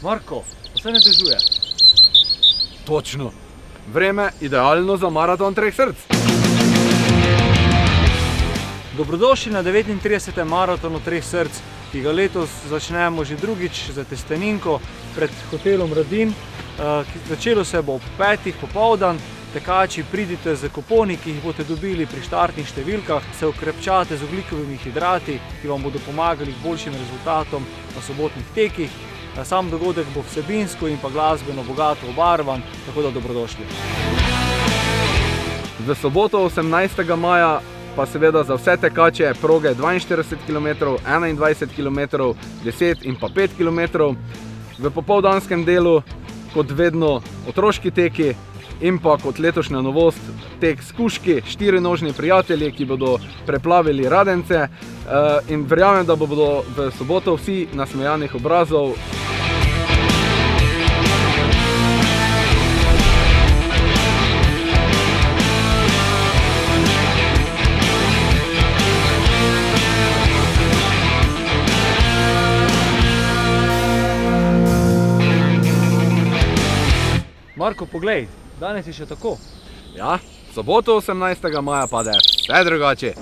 Marko, vse ne dežuje. Točno. Vreme idealno za maraton treh src. Dobrodošli na 39. maratonu treh src, ki ga letos začnemo že drugič za Testeninko pred hotelom Radin. Začelo se bo ob 5. popoldan. Tekači, pridite z kuponi, ki jih boste dobili pri štartnih številkah, se okrepčate z ogljikovimi hidrati, ki vam bodo pomagali k boljšim rezultatom na sobotnih tekih. Sam dogodek bo vsebinsko in pa glasbeno bogato obarvan, tako da dobrodošli. V soboto 18. maja pa seveda za vse tekače proge 42 km, 21 km, 10 in pa 5 km. V popoldanskem delu, kot vedno, otroški teki in pa kot letošnja novost, tek s kužki, 4-nožni prijatelji, ki bodo preplavili Radence, in verjamem, da bodo v soboto vsi nasmejanih obrazov. Marko, poglej, danes je še tako. Ja, soboto 18. maja pa da je vse drugače.